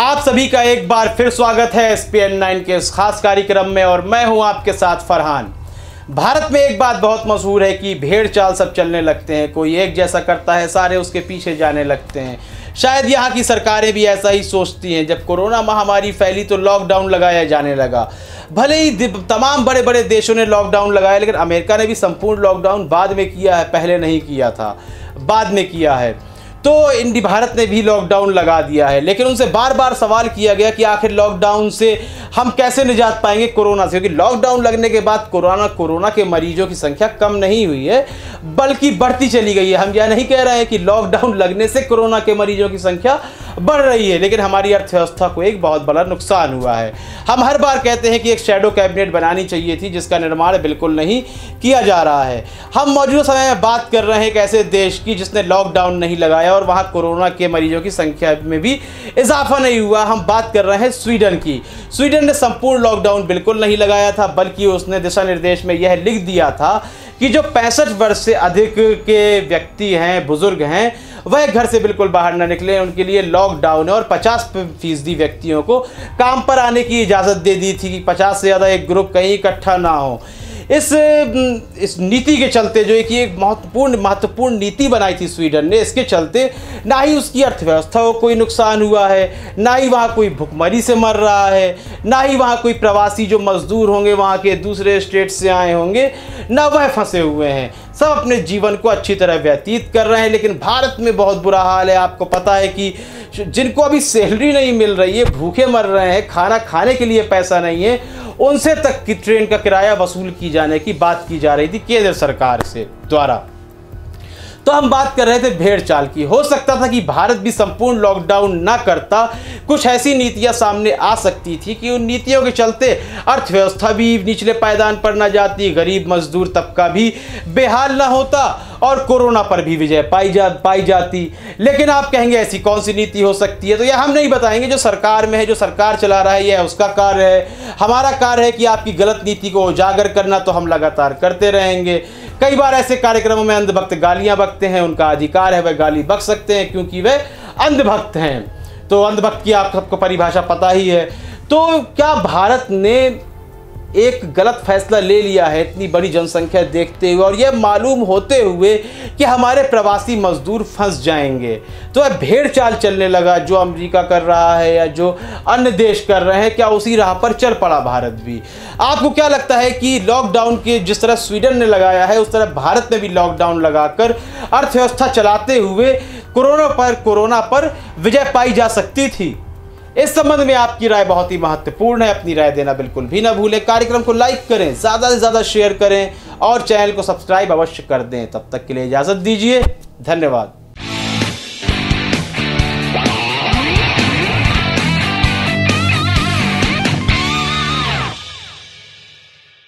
आप सभी का एक बार फिर स्वागत है SPN9 के इस खास कार्यक्रम में और मैं हूं आपके साथ फरहान। भारत में एक बात बहुत मशहूर है कि भेड़ चाल सब चलने लगते हैं, कोई एक जैसा करता है सारे उसके पीछे जाने लगते हैं। शायद यहाँ की सरकारें भी ऐसा ही सोचती हैं। जब कोरोना महामारी फैली तो लॉकडाउन लगाया जाने लगा। भले ही तमाम बड़े बड़े देशों ने लॉकडाउन लगाया, लेकिन अमेरिका ने भी संपूर्ण लॉकडाउन बाद में किया है, पहले नहीं किया था, बाद में किया है। तो भारत ने भी लॉकडाउन लगा दिया है, लेकिन उनसे बार बार सवाल किया गया कि आखिर लॉकडाउन से हम कैसे निजात पाएंगे कोरोना से, क्योंकि लॉकडाउन लगने के बाद कोरोना के मरीजों की संख्या कम नहीं हुई है बल्कि बढ़ती चली गई है। हम यह नहीं कह रहे हैं कि लॉकडाउन लगने से कोरोना के मरीजों की संख्या बढ़ रही है, लेकिन हमारी अर्थव्यवस्था को एक बहुत बड़ा नुकसान हुआ है। हम हर बार कहते हैं कि एक शैडो कैबिनेट बनानी चाहिए थी, जिसका निर्माण बिल्कुल नहीं किया जा रहा है। हम मौजूदा समय में बात कर रहे हैं एक ऐसे देश की जिसने लॉकडाउन नहीं लगाया और वहां कोरोना के मरीजों की संख्या में भी इजाफा नहीं हुआ। हम बात कर रहे हैं स्वीडन की। स्वीडन ने संपूर्ण लॉकडाउन बिल्कुल नहीं लगाया था, बल्कि उसने दिशा निर्देश में यह लिख दिया था कि जो 65 वर्ष से अधिक के व्यक्ति हैं, बुजुर्ग हैं, वह घर से बिल्कुल बाहर न निकले, उनके लिए लॉकडाउन है। और 50% व्यक्तियों को काम पर आने की इजाज़त दे दी थी कि 50 से ज़्यादा एक ग्रुप कहीं इकट्ठा ना हो। इस नीति के चलते, जो एक महत्वपूर्ण नीति बनाई थी स्वीडन ने, इसके चलते ना ही उसकी अर्थव्यवस्था को कोई नुकसान हुआ है, ना ही वहाँ कोई भुखमरी से मर रहा है, ना ही वहाँ कोई प्रवासी जो मजदूर होंगे वहाँ के दूसरे स्टेट से आए होंगे, ना वह फंसे हुए हैं। सब अपने जीवन को अच्छी तरह व्यतीत कर रहे हैं। लेकिन भारत में बहुत बुरा हाल है। आपको पता है कि जिनको अभी सैलरी नहीं मिल रही है, भूखे मर रहे हैं, खाना खाने के लिए पैसा नहीं है, उनसे तक की ट्रेन का किराया वसूल की जाने की बात की जा रही थी केंद्र सरकार से द्वारा। तो हम बात कर रहे थे भेड़ चाल की। हो सकता था कि भारत भी संपूर्ण लॉकडाउन ना करता, कुछ ऐसी नीतियां सामने आ सकती थी कि उन नीतियों के चलते अर्थव्यवस्था भी निचले पायदान पर ना जाती, गरीब मजदूर तबका भी बेहाल ना होता और कोरोना पर भी विजय पाई जाती। लेकिन आप कहेंगे ऐसी कौन सी नीति हो सकती है, तो यह हम नहीं बताएंगे। जो सरकार में है, जो सरकार चला रहा है, यह उसका कार्य है। हमारा कार्य है कि आपकी गलत नीति को उजागर करना, तो हम लगातार करते रहेंगे। कई बार ऐसे कार्यक्रमों में अंधभक्त गालियां बकते हैं, उनका अधिकार है, वह गाली बक सकते हैं क्योंकि वे अंधभक्त हैं। तो अंधभक्त की आप सबको परिभाषा पता ही है। तो क्या भारत ने एक गलत फैसला ले लिया है इतनी बड़ी जनसंख्या देखते हुए, और यह मालूम होते हुए कि हमारे प्रवासी मजदूर फंस जाएंगे, तो वह भेड़ चाल चलने लगा। जो अमेरिका कर रहा है या जो अन्य देश कर रहे हैं, क्या उसी राह पर चल पड़ा भारत भी? आपको क्या लगता है कि लॉकडाउन के जिस तरह स्वीडन ने लगाया है, उस तरह भारत ने भी लॉकडाउन लगाकर अर्थव्यवस्था चलाते हुए कोरोना पर विजय पाई जा सकती थी? इस संबंध में आपकी राय बहुत ही महत्वपूर्ण है। अपनी राय देना बिल्कुल भी ना भूलें। कार्यक्रम को लाइक करें, ज़्यादा से ज़्यादा शेयर करें और चैनल को सब्सक्राइब अवश्य कर दें। तब तक के लिए इजाज़त दीजिए। धन्यवाद।